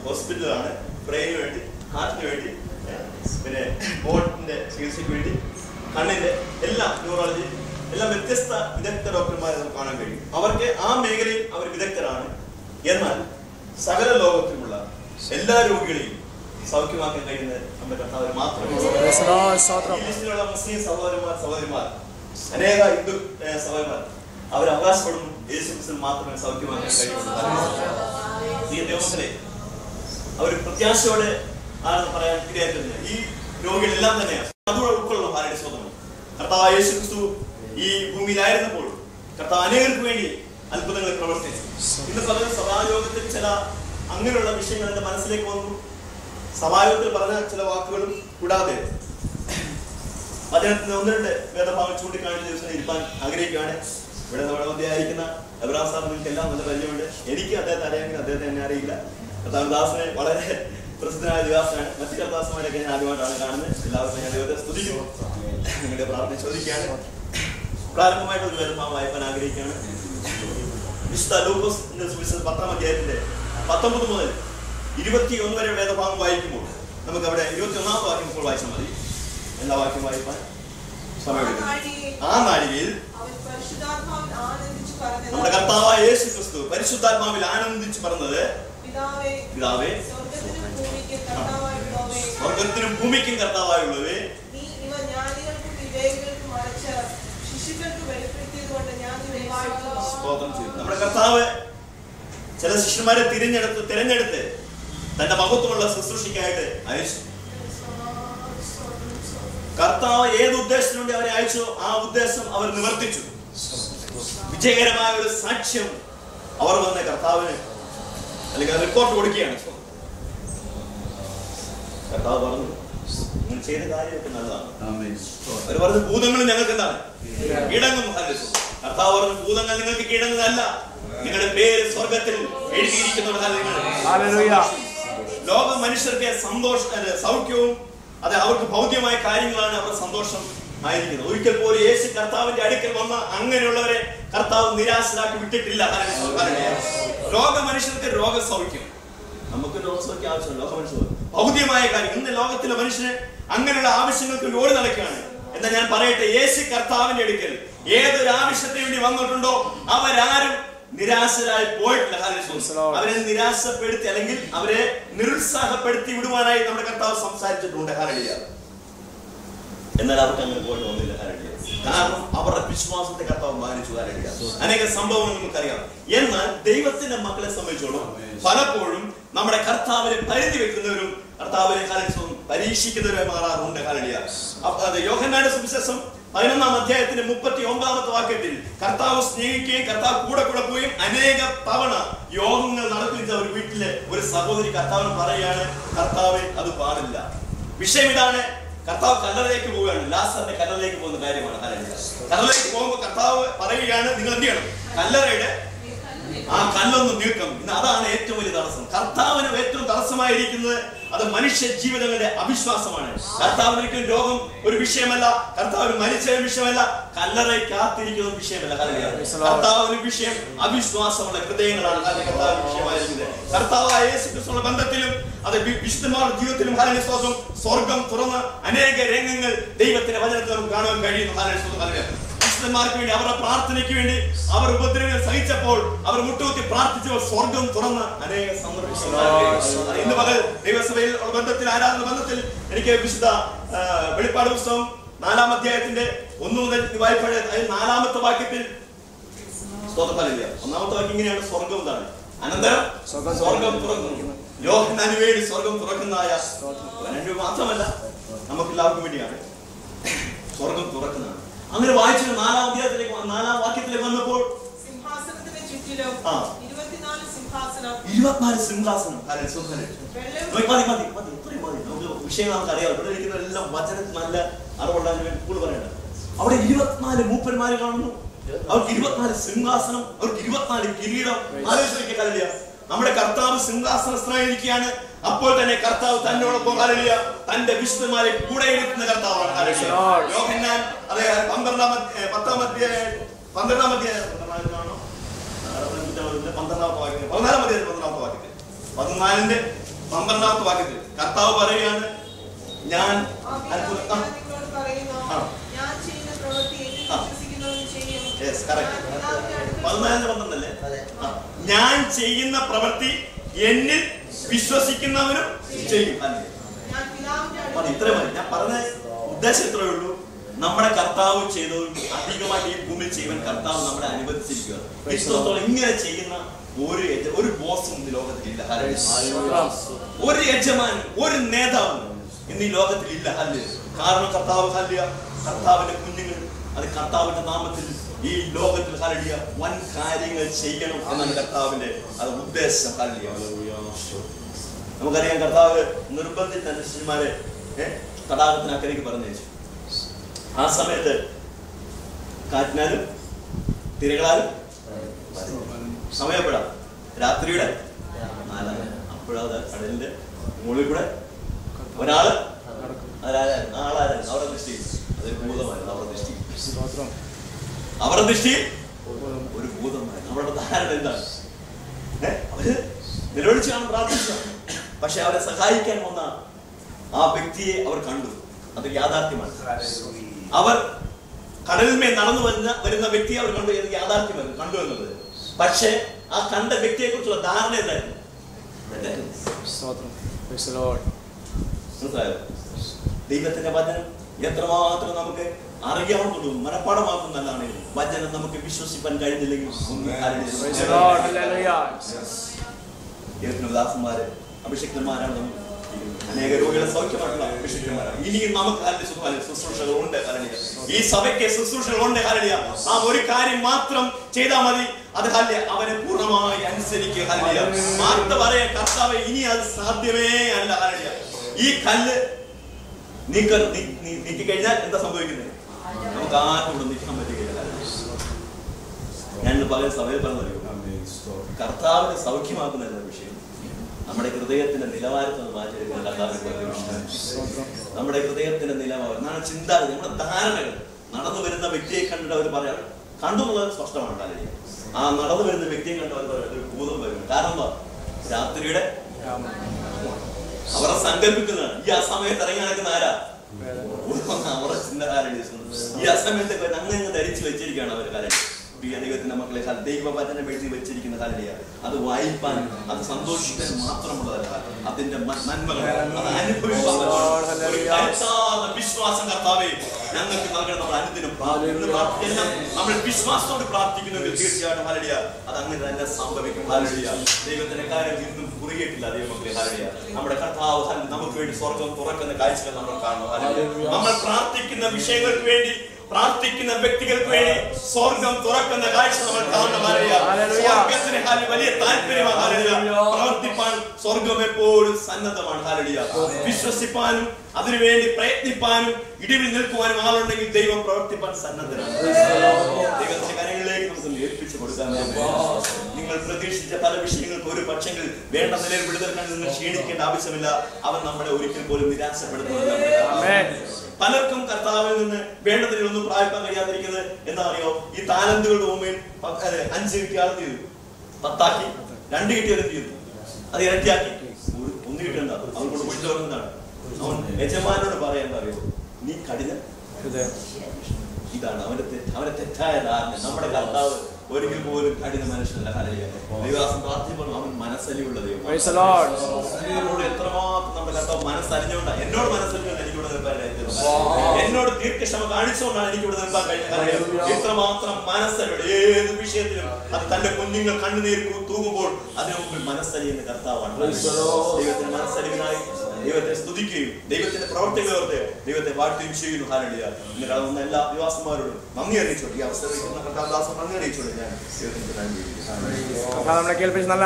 ഹോസ്പിറ്റലാണ്. ബ്രെയിന് വേണ്ടി, ഹാർട്ടിന് വേണ്ടി, പിന്നെ ബോട്ടിന്റെ ചികിത്സയ്ക്ക് വേണ്ടി, കണ്ണിന്റെ എല്ലാം, ന്യൂറോളജി എല്ലാം വ്യത്യസ്ത വിദഗ്ധ ഡോക്ടർമാരെ നമുക്ക് കാണാൻ കഴിയും. അവർക്ക് ആ മേഖലയിൽ അവർ വിദഗ്ധരാണ്. എന്നാൽ സകല ലോകത്തിലുള്ള എല്ലാ രോഗികളെയും സൗഖ്യമാക്കാൻ കഴിയുന്നത് നമ്മുടെ കർത്താവ് മാത്രമേ. ലിസ്റ്റിലുള്ള മുസ്ലിം സഹോദരന്മാർ അനേക ഹിന്ദു സഹോദരന്മാർ അവർ അവകാശപ്പെടുന്നു യേശു ക്രിസ്തു മാത്രമേ സൗഖ്യമാക്കാൻ കഴിയുള്ളൂ. ഈ ദൈവത്തിലെ അവർ പ്രത്യാശയോടെ ആണെന്ന് പറയാൻ ഇടയാക്കുന്നത് ഈ രോഗികളെല്ലാം തന്നെയാണ്. അതുകൂടെ ഉൾക്കൊള്ളും ആരുടെ സ്വന്തം. കർത്താവ് യേശു ക്രിസ്തു ഈ ഭൂമിയിലായിരുന്നപ്പോൾ കർത്താവ് അനേകർക്ക് വേണ്ടി അത്ഭുതങ്ങൾ പ്രവർത്തിച്ചു. ഇന്ന് പകരം സഭായോഗത്തിൽ ചില അങ്ങനെയുള്ള വിഷയങ്ങൾ എന്റെ മനസ്സിലേക്ക് വന്നു. സഭായോഗത്തിൽ പറഞ്ഞ ചില വാക്കുകളും കൂടാതെ വചനത്തിന് ഒന്ന് രണ്ട് വേദഭാഗം ചൂണ്ടിക്കാണിച്ച ദിവസം ഇരിക്കാൻ ആഗ്രഹിക്കുകയാണ്. ഇവിടെ നമ്മുടെ മധ്യയായിരിക്കുന്ന എബ്രഹാം സാർ നിങ്ങൾക്ക് എല്ലാം നല്ല പരിചയമുണ്ട്. എനിക്ക് അദ്ദേഹത്തെ അറിയാമെങ്കിൽ അദ്ദേഹത്തെ എന്നെ അറിയില്ല. കർത്താവ് ദാസനെ വളരെ പ്രസിദ്ധനായ ദാസനാണ്. മറ്റു കർത്താസന്മാരൊക്കെ ഞാൻ ആദ്യമായിട്ടാണ് കാണുന്നത്. എല്ലാവർക്കും ഞാൻ ദൈവത്തെ സ്തുതിക്കുന്നു, നിങ്ങളുടെ പ്രാർത്ഥന ചോദിക്കുകയാണ്. പ്രാരംഭമായിട്ട് ഒരു വേദഭാഗം വായിക്കാൻ ആഗ്രഹിക്കുകയാണ്. വിശുദ്ധ ലൂക്കോസിന്റെ സുവിശേഷം 10-ാം അധ്യായത്തിന്റെ 19 മുതൽ 21 വരെ വേദഭാഗം വായിക്കുമ്പോൾ നമുക്ക് അവിടെ 21-ാമത്തെ വാക്യം ഇപ്പോൾ വായിച്ചാൽ മതി. എല്ലാ വാക്യം വായിക്കാൻ സമയമെടുക്കും. ആ നാഴികയിൽ നമ്മുടെ കർത്താവായ യേശു ക്രിസ്തു പരിശുദ്ധാത്മാവിൽ ആനന്ദിച്ചു പറഞ്ഞത്, പിതാവേ, സ്വർഗത്തിനും ഭൂമിക്കും കർത്താവായുള്ളവേ, നമ്മുടെ കർത്താവ് ചില ശിഷ്യന്മാരെ തിരഞ്ഞെടുത്ത് തന്റെ മഹത്വമുള്ള ശുശ്രൂഷയ്ക്കായിട്ട് അയച്ചു. കർത്താവ് ഏത് ഉദ്ദേശത്തിന് വേണ്ടി അവരെ അയച്ചോ ആ ഉദ്ദേശം അവർ നിവർത്തിച്ചു. വിജയകരമായ ഒരു സാക്ഷ്യം അവർ വന്ന കർത്താവിന് അല്ലെങ്കിൽ റിപ്പോർട്ട് കൊടുക്കുകയാണ്. കർത്താവ് പറഞ്ഞു, നിങ്ങൾ ചെയ്ത കാര്യമൊക്കെ നല്ലതാണ്. അവർ പറഞ്ഞു, ഭൂതങ്ങൾ ഞങ്ങൾക്ക് എന്താണ് കീഴടങ്ങും. കർത്താവ് പറഞ്ഞു, ഭൂതങ്ങൾ നിങ്ങൾക്ക് കീഴടങ്ങുന്നതല്ല, നിങ്ങളുടെ പേര് സ്വർഗത്തിൽ എഴുതിയിരിക്കുന്നവരല്ല നിങ്ങൾ. ലോക മനുഷ്യർക്ക് സൗഖ്യവും അത് അവർക്ക് ഭൗതികമായ കാര്യങ്ങളാണ് അവരുടെ സന്തോഷം ആയിരിക്കുന്നത്. ഒരിക്കൽ പോലും യേശു കർത്താവിന്റെ അടുക്കൽ വന്ന അങ്ങനെയുള്ളവരെ കർത്താവ് നിരാശരാക്കി വിട്ടിട്ടില്ല. ലോക മനുഷ്യർക്ക് രോഗസൗഖ്യം, നമുക്ക് രോഗസൗഖ്യം ആവശ്യമാണ്. ലോക മനുഷ്യർ ഭൗതികമായ കാര്യം, ഇന്ന് ലോകത്തിലെ മനുഷ്യന് അങ്ങനെയുള്ള ആവശ്യങ്ങൾക്ക് ഓടി നടക്കുകയാണ്. എന്താ ഞാൻ പറയട്ടെ, യേശു കർത്താവിന്റെ അടുക്കൽ ഏതൊരു ആവശ്യത്തിന് വേണ്ടി വന്നിട്ടുണ്ടോ അവരാരും നിരാശരായി പോയിട്ടില്ല. അവരെ നിരാശപ്പെടുത്തി അല്ലെങ്കിൽ അവരെ നിരുത്സാഹപ്പെടുത്തി വിടുവാനായി നമ്മുടെ കർത്താവ് സംസാരിച്ചിട്ടുണ്ട്. എന്നാൽ അവർക്ക് അങ്ങനെ പോയിട്ട് വന്നില്ല. കാരണം അവരുടെ വിശ്വാസത്തെ കർത്താവ് മാനിച്ചു. അനേക സംഭവങ്ങൾ നമുക്കറിയാം. എന്നാൽ ദൈവത്തിന്റെ മക്കളെ സംബന്ധിച്ചോളം പലപ്പോഴും നമ്മുടെ കർത്താവിനെ പരിധി വെക്കുന്നവരും കർത്താവിനെ പരീക്ഷിക്കുന്നവരെ മാറാറുണ്ട്. യോഹന്നാന്റെ സുവിശേഷം 11-ാം അധ്യായത്തിന്റെ 39-ാമത്തെ വാക്യത്തിൽ കർത്താവ് സ്നേഹിക്കുകയും കർത്താവ് കൂടെ പോയും അനേക തവണ യോഗങ്ങൾ നടത്തുന്ന ഒരു വീട്ടിലെ ഒരു സഹോദരി കർത്താവിന് പറയുകയാണ്, കർത്താവ് അത് പാടില്ല. വിഷയം ഇതാണ്, കർത്താവ് കല്ലറയിലേക്ക് പോവുകയാണ്. ലാസറിന്റെ കല്ലറയിലേക്ക് പോകുന്ന കാര്യമാണ്. കല്ലറയിലേക്ക് പോകുമ്പോൾ കർത്താവ് പറയുകയാണ്, നിങ്ങൾ എന്ത് ചെയ്യണം, കല്ലറയുടെ ആ കല്ലൊന്ന് നീക്കം. ഇന്ന് അതാണ് ഏറ്റവും വലിയ തടസ്സം. കർത്താവിന് ഏറ്റവും തടസ്സമായിരിക്കുന്നത് അത് മനുഷ്യ ജീവിതങ്ങളുടെ അവിശ്വാസമാണ്. കർത്താവിന് ഒരിക്കലും രോഗം ഒരു വിഷയമല്ല, കർത്താവിന് മരിച്ച വിഷയമല്ല, കല്ലറയിൽ കാത്തിരിക്കുന്ന വിഷയമല്ല. കർത്താവിന് വിഷയം അവിശ്വാസമുള്ള ഹൃദയങ്ങളാണ് കർത്താവിന് വിഷയമായിരിക്കുന്നത്. കർത്താവായ യേശു ക്രിസ്തുവിന്റെ ബന്ധത്തിലും അത് വിശുദ്ധന്മാരുടെ ജീവിതത്തിലും സ്വർഗം തുറന്ന അനേക രംഗങ്ങൾ ദൈവത്തിന്റെ വചനത്തിൽ നമുക്ക് കാണാൻ കഴിയുന്നു. വിശുദ്ധന്മാർക്ക് വേണ്ടി, അവരുടെ പ്രാർത്ഥനയ്ക്ക് വേണ്ടി അവർ ഉപദ്രവങ്ങൾ സഹിച്ചപ്പോൾ അവർ മുട്ടുകുത്തി പ്രാർത്ഥിച്ചപ്പോൾ സ്വർഗം തുറന്ന അനേക സന്ദർഭങ്ങൾ ഇന്ന് പകൽ ദൈവസഭയിൽ ബന്ധത്തിൽ, ആരാധന ബന്ധത്തിൽ എനിക്ക് വിശുദ്ധ വെളിപ്പാട് പുസ്തകം 4-ാം അധ്യായത്തിന്റെ 1 മുതൽ വായ്പഴ 4-ാമത്തെ വാക്യത്തിൽ 1-ാമത്തെ വാക്യം ഇങ്ങനെയാണ്, സ്വർഗം എന്താണ്, അനന്തരം സ്വർഗം തുറക്കുന്നു. യോഹന്നാന് വേണ്ടി സ്വർഗം തുറക്കുന്നതായ മാത്രമല്ല നമുക്കെല്ലാവർക്കും വേണ്ടിയാണ് സ്വർഗം തുറക്കുന്നതാണ്. അങ്ങനെ വായിച്ചു 4-ാം അധ്യായത്തിലേക്ക് 4-ാം വാക്യത്തിലേക്ക് വന്നപ്പോൾ 24 സിംഹാസനം. വിഷയങ്ങൾ നമുക്ക് അറിയാം. ഇവിടെ ഇരിക്കുന്ന എല്ലാം വചനത്തിൽ നല്ല അറിവുള്ളതിന് വേണ്ടി കൂടുതൽ പറയണം. അവിടെ 24 മൂപ്പന്മാര് കാണുന്നു. അവർക്ക് 24 സിംഹാസനം, അവർക്ക് 24 കിരീടം. ആലോചിക്കുക, നമ്മുടെ കർത്താവ് സിംഹാസനസ്ഥനായിരിക്കുകയാണ്. അപ്പോൾ തന്നെ കർത്താവ് തന്നോടൊപ്പം തന്റെ വിശുദ്ധന്മാരെ കൂടെ ഇരുത്തുന്ന കർത്താവാണ്. യോഹന്നാൻ അത് 14-ാം അധ്യായം 14-ാമത്തെ വാക്യത്തിൽ 14-ന്റെ 12-ാമത്തെ വാക്യത്തിൽ കർത്താവ് പറയുകയാണ്, ഞാൻ ഞാൻ ചെയ്യുന്ന പ്രവൃത്തി എന്നിൽ വിശ്വസിക്കുന്നവനും ചെയ്യും. ഇത്രയും മതി. ഞാൻ പറഞ്ഞ ഉദ്ദേശം ഇത്രയേ ഉള്ളൂ. നമ്മുടെ കർത്താവ് ചെയ്തതും അധികമായിട്ട് ഈ ഭൂമിയിൽ ചെയ്യുവാൻ കർത്താവ് നമ്മളെ അനുവദിച്ചിരിക്കുക. ഇത്രത്തോളം ഇങ്ങനെ ചെയ്യുന്ന ഒരു ബോസും ഇന്ന് ലോകത്തിലില്ല. ഒരു യജമാനും ഒരു നേതാവും ഇന്ന് ഈ ലോകത്തിലില്ല. കാരണം കർത്താവിന്റെ കുഞ്ഞുങ്ങൾ അത് കർത്താവിന്റെ നാമത്തിൽ ഈ ലോകത്തിൽ ഹല്ലേലൂയ വൻ കാര്യങ്ങൾ ചെയ്യണം എന്നാണ് കർത്താവിന്റെ അത് ഉദ്ദേശം. നമുക്കറിയാം, കർത്താവ് നിർബന്ധിച്ച ശിഷ്യന്മാരെ തടാകത്തിനക്കരയ്ക്ക് പറഞ്ഞയച്ചു. ആ സമയത്ത് കാറ്റിനാലും തിരകളാലും സമയപ്പെടാം രാത്രിയുടെ 4. അപ്പോഴത് കടലിന്റെ മുകളിൽ കൂടെ ഒരാള് ആളായിരുന്നു. അവരുടെ ദൃഷ്ടി അതൊരു ഭൂതമായിരുന്നു. അവരുടെ ദൃഷ്ടി ഒരു ഭൂതമായിരുന്നു. അവരുടെ ധാരണ എന്താണ്? അവര് നിലവിളിച്ചാണ് പ്രാർത്ഥിച്ചത്. പക്ഷെ അവരെ സഹായിക്കാൻ വന്ന ആ വ്യക്തിയെ അവർ കണ്ടു. അത് യാഥാർത്ഥ്യമാണ്. അവർ കടലിന്മേൽ നടന്നു വരുന്ന വ്യക്തിയെ അവർ കണ്ടു. ഏത് യാഥാർത്ഥ്യമായിരുന്നു കണ്ടു എന്നുള്ളത്. പക്ഷെ ആ കണ്ട വ്യക്തിയെ കുറിച്ചുള്ള ധാരണ എന്തായിരുന്നു? ദൈവത്തിന്റെ വചനം എത്രമാത്രം നമുക്ക് അറിയാവുന്നതും മനപ്പാടമാക്കുന്നതാണ്. വചനം നമുക്ക് വിശ്വസിക്കാൻ കഴിഞ്ഞില്ലെങ്കിൽ ദാസന്മാര് അഭിഷിക്തന്മാരാണ്. നമുക്ക് അനേക രോഗികളെ സൗഖ്യമായിട്ടുള്ള അഭിഷിക്തന്മാരാണ്. ഇനിയും നമുക്ക് ശുശ്രൂഷകളുണ്ട്. ഈ സഭയ്ക്ക് ശുശ്രൂഷകളുണ്ട്. നാം ഒരു കാര്യം മാത്രം ചെയ്താൽ മതി. അത് അവനെ പൂർണ്ണമായി അനുസരിക്കുക. മാർത്ത പറയാ, കർത്താവേ ഇനി അത് സാധ്യമേ അല്ല. ഈ കല്ല് നീക്കി കഴിഞ്ഞാൽ എന്താ സംഭവിക്കുന്നത്? നമുക്ക് ആർക്കും ഇവിടെ നിൽക്കാൻ പറ്റുകയില്ല. ഞാൻ പകൽ സഭയിൽ പറഞ്ഞറിയോ, കർത്താവിനെ സൗഖ്യമാക്കുന്ന വിഷയം നമ്മുടെ ഹൃദയത്തിന്റെ നിലവാരത്തിൽ മാറ്റിയെടുക്കുന്ന കർത്താവിന്റെ വിഷയം. നമ്മുടെ ഹൃദയത്തിന്റെ നിലവാരം, നമ്മുടെ ചിന്താഗതി, നമ്മുടെ ധാരണകൾ. നടന്നു വരുന്ന വ്യക്തിയെ കണ്ടിട്ട് അവർ പറയാം, കണ്ടു എന്നുള്ളത് സ്പഷ്ടമാണ്. കാര്യം ആ നടന്നു വരുന്ന വ്യക്തിയെ കണ്ട് അവർ പറയാം ഒരു ഭൂതം വരും. കാരണം എന്താ? രാത്രിയുടെ അവരെ സങ്കല്പിക്കുന്നതാണ്. ഈ ആ സമയത്ത് ഇറങ്ങി നടക്കുന്ന ആരാ? അവരുടെ ചിന്തകാരൻ. ഈ അസമയത്തൊക്കെ അങ്ങനെ ധരിച്ചു വെച്ചിരിക്കുകയാണ് അവർ. കാര്യം ദൈവത്തിന്റെ മക്കളെ ദൈവവചനം എഴുതി വെച്ചിരിക്കുന്ന കാര്യം അത് വായിപ്പാൻ, അത് സന്തോഷിക്കാൻ മാത്രമുള്ളതല്ല, അതിന്റെ നന്മകൾ അത് അനുഭവിക്കാൻ വിശ്വാസം കർത്താവേ ഞങ്ങൾക്ക് നൽകണം. നമ്മൾ അനുദിനം നമ്മൾ വിശ്വാസത്തോട് പ്രാർത്ഥിക്കുന്നെങ്കിൽ തീർച്ചയായിട്ടും ഹല്ലേലൂയ അത് അങ്ങനെ തന്നെ സംഭവിക്കും. ഹല്ലേലൂയ ദൈവത്തിന്റെ കാര്യം ഇന്നും കുറുകിയിട്ടില്ല. ദൈവമക്കളെ ഹല്ലേലൂയ നമ്മുടെ കർത്താവ് നമുക്ക് വേണ്ടി സ്വർഗം തുറക്കുന്ന കാഴ്ചകൾ നമ്മൾ കാണുന്നു. ഹല്ലേലൂയ നമ്മൾ പ്രാർത്ഥിക്കുന്ന വിഷയങ്ങൾക്ക് വേണ്ടി, പ്രാർത്ഥിക്കുന്ന വ്യക്തികൾക്ക് വേണ്ടി സ്വർഗം തുറക്കുന്ന കാഴ്ച നമ്മൾ കാണണം. സ്വർഗത്തിന് വലിയ താല്പര്യമാണ്. പ്രവർത്തിപ്പാൻ സ്വർഗം എപ്പോഴും സന്നദ്ധമാണ്. വിശ്വസിപ്പാനും അതിനുവേണ്ടി പ്രയത്നിപ്പാനും ഇടിവിൽ നിൽക്കുവാനും ആളുണ്ടെങ്കിൽ ദൈവം പ്രവർത്തിപ്പാൻ സന്നദ്ധനാണ്. ദൈവത്തിന്റെ കാര്യങ്ങളിലേക്ക് നമുക്ക് ഏൽപ്പിച്ചു കൊടുക്കാൻ. നിങ്ങൾ പ്രതീക്ഷിച്ച പല വിഷയങ്ങൾക്ക് ഒരു പക്ഷെങ്കിൽ വേണ്ട നിലയിൽ വിടുതൽ നിങ്ങൾ ക്ഷീണിക്കേണ്ട ആവശ്യമില്ല. അവൻ നമ്മളെ ഒരിക്കൽ പോലും നിരാശപ്പെടുത്തുന്നില്ല. പലർക്കും കർത്താവിൽ നിന്ന് വേണ്ടതിനൊന്നും പ്രാപിക്കാൻ കഴിയാതിരിക്കുന്നത് എന്താ അറിയോ? ഈ താലന്തുകളുടെ മുമ്പിൽ 5 കിട്ടിയാൽ എന്ത് ചെയ്തു? 10 ആക്കി. 2 കിട്ടിയാൽ എന്ത് ചെയ്തു? അത് ഇരട്ടിയാക്കി. 1 കിട്ടേണ്ട അവൻ കൊണ്ട് വിളിച്ചു പറഞ്ഞതാണ്. അവൻ യജമാനോട് പറയാൻ അറിയോ, നീ കഠിന. ഇതാണ് അവന്റെ തെറ്റായ ധാരണ. നമ്മുടെ കർത്താവ് ഒരിക്കൽ പോലും കഠിന മനുഷ്യനല്ല. ദൈവദാസൻ പ്രാർത്ഥിക്കുമ്പോൾ അവൻ മനസ്സലിയുള്ള ദൈവം. എത്രമാത്രം നമ്മുടെ കർത്താവ് മനസ്സലിഞ്ഞുകൊണ്ടാണ്. എന്നോട് മനസ്സലിഞ്ഞുകൊണ്ട് എനിക്കിവിടെ നിൽക്കാൻ കഴിഞ്ഞത്. എന്നോട് ദീർഘക്ഷമ കാണിച്ചുകൊണ്ടാണ് എനിക്കിവിടെ നിൽക്കാൻ കഴിഞ്ഞത്. ഇത്രമാത്രം മനസ്സലിയുടെ ഏത് വിഷയത്തിലും അത് തന്റെ കുഞ്ഞുങ്ങൾ കണ്ണുനീർ തൂകുമ്പോൾ അതിനു മുമ്പിൽ മനസ്സലിയുന്ന കർത്താവാണ്. ദൈവത്തിന് മനസ്സലിവിനായി ദൈവത്തെ സ്തുതിക്കുകയും ദൈവത്തിന്റെ പ്രവർത്തികളെ ഓർത്ത് ദൈവത്തെ വാഴ്ത്തുകയും ചെയ്യുന്നു. ഹല്ലേലൂയ. ഇന്ന് കടന്ന എല്ലാ വിശ്വാസന്മാരോടും നന്ദി അറിയിച്ചോട്ടെ. ഈ അവസരം നന്ദി അറിയിച്ചോട്ടെ. ഞാൻ ദൈവത്തിന് നന്ദി.